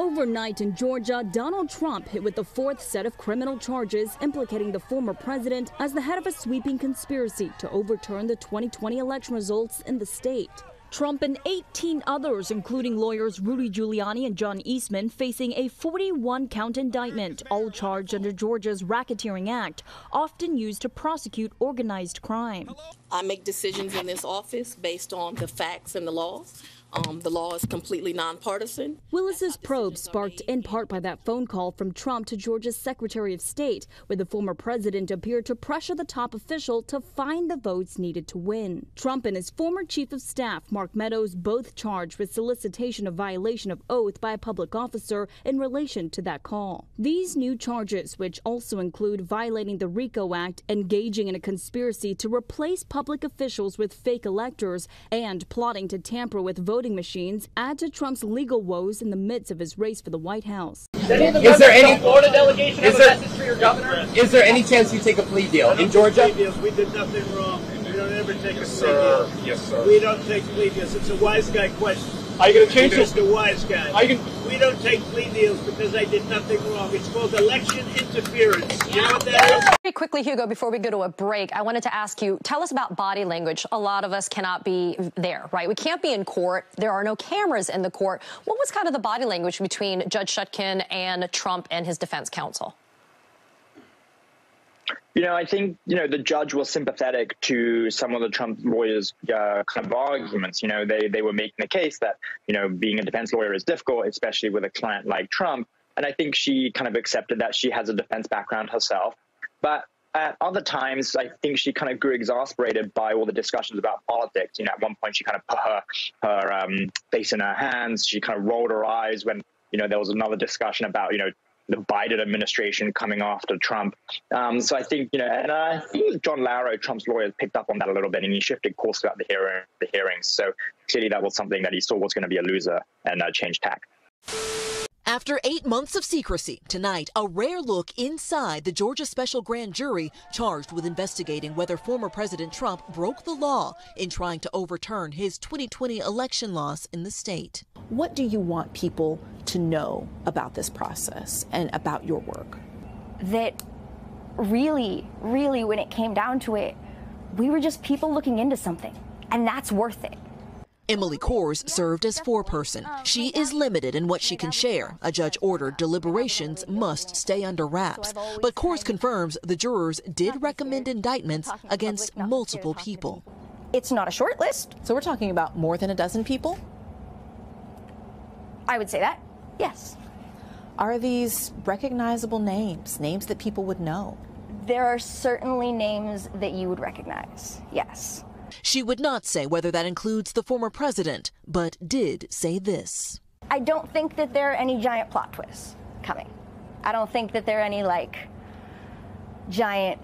Overnight in Georgia, Donald Trump hit with the fourth set of criminal charges implicating the former president as the head of a sweeping conspiracy to overturn the 2020 election results in the state. Trump and 18 others, including lawyers Rudy Giuliani and John Eastman, facing a 41-count indictment, all charged under Georgia's Racketeering Act, often used to prosecute organized crime. I make decisions in this office based on the facts and the law. The law is completely nonpartisan. Willis's probe sparked in part by that phone call from Trump to Georgia's Secretary of State, where the former president appeared to pressure the top official to find the votes needed to win. Trump and his former chief of staff, Mark Meadows, both charged with solicitation of violation of oath by a public officer in relation to that call. These new charges, which also include violating the RICO Act, engaging in a conspiracy to replace public officials with fake electors, and plotting to tamper with voting machines, add to Trump's legal woes in the midst of his race for the White House. Is there any Florida delegation have a message for your governor? Is there any chance you take a plea deal in Georgia? We did nothing wrong. We don't ever take a plea deal. Yes, sir. We don't take plea deals. It's a wise guy question. Are you going to change this? Mr. Wise Guy. We don't take plea deals because I did nothing wrong. It's called election interference. You know what that is? Very quickly, Hugo, before we go to a break, I wanted to ask you, tell us about body language. A lot of us cannot be there, right? We can't be in court. There are no cameras in the court. What was kind of the body language between Judge Shutkin and Trump and his defense counsel? I think, the judge was sympathetic to some of the Trump lawyers' kind of arguments. They were making the case that, being a defense lawyer is difficult, especially with a client like Trump. And I think she kind of accepted that she has a defense background herself. But at other times, I think she kind of grew exasperated by all the discussions about politics. At one point, she kind of put her face in her hands. She kind of rolled her eyes when, there was another discussion about, the Biden administration coming after Trump. So I think, and I think John Lauro, Trump's lawyer, picked up on that a little bit, and he shifted course throughout the hearings. So clearly that was something that he saw was going to be a loser and changed tack. After 8 months of secrecy, tonight, a rare look inside the Georgia Special Grand Jury charged with investigating whether former President Trump broke the law in trying to overturn his 2020 election loss in the state. What do you want people to know about this process and about your work? That really, when it came down to it, we were just people looking into something, and that's worth it. Emily Kors served as foreperson. She is limited in what she can share. A judge ordered deliberations must stay under wraps. But Kors confirms the jurors did recommend indictments against multiple people. It's not a short list. So we're talking about more than a dozen people? I would say that, yes. Are these recognizable names that people would know? There are certainly names that you would recognize, yes. She would not say whether that includes the former president, but did say this. I don't think that there are any giant plot twists coming. I don't think that there are any, giant,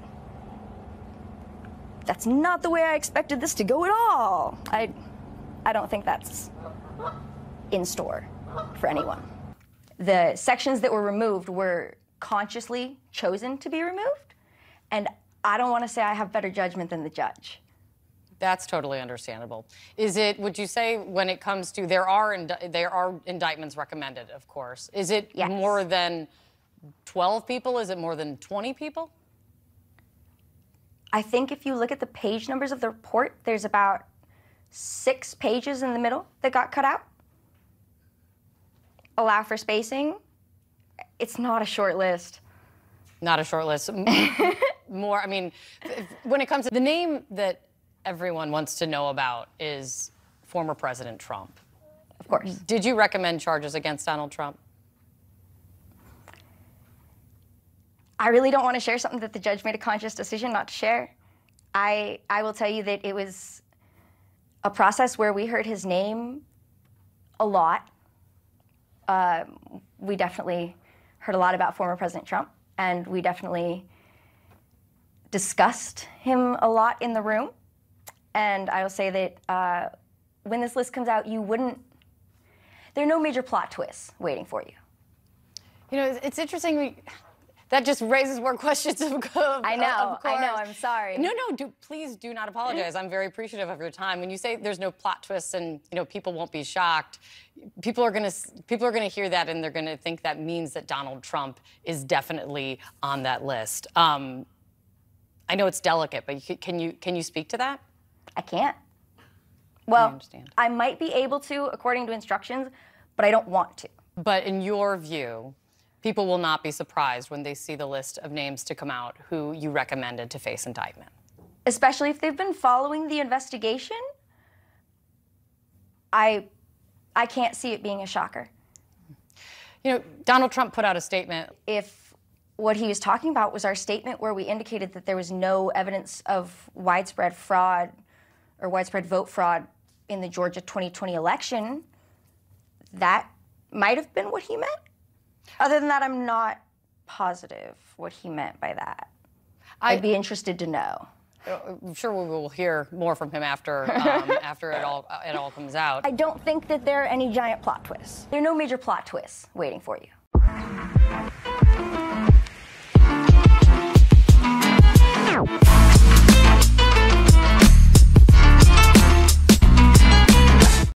that's not the way I expected this to go at all. I don't think that's in store for anyone. The sections that were removed were consciously chosen to be removed, and I don't want to say I have better judgment than the judge. That's totally understandable. Would you say, when it comes to, there are indictments recommended, of course. Is it yes. More than 12 people? Is it more than 20 people? I think if you look at the page numbers of the report, there's about 6 pages in the middle that got cut out. Allow for spacing. It's not a short list. Not a short list. More, when it comes to the name that everyone wants to know about is former President Trump. Of course. Did you recommend charges against Donald Trump? I really don't want to share something that the judge made a conscious decision not to share. I will tell you that it was a process where we heard his name a lot. We definitely heard a lot about former President Trump, and we definitely discussed him a lot in the room. And I will say that when this list comes out, there are no major plot twists waiting for you. It's interesting. That just raises more questions of I know, I'm sorry. No, please do not apologize. I'm very appreciative of your time. When you say there's no plot twists and people won't be shocked, people are gonna hear that and they're gonna think that means that Donald Trump is definitely on that list. I know it's delicate, but can you speak to that? I can't. Well, I might be able to according to instructions, but I don't want to. But in your view, people will not be surprised when they see the list of names to come out who you recommended to face indictment. Especially if they've been following the investigation, I can't see it being a shocker. Donald Trump put out a statement. If what he was talking about was our statement where we indicated that there was no evidence of widespread fraud or widespread vote fraud in the Georgia 2020 election, that might have been what he meant. Other than that, I'm not positive what he meant by that. I'd be interested to know. I'm sure we will hear more from him after after it all comes out. I don't think that there are any giant plot twists. There are no major plot twists waiting for you.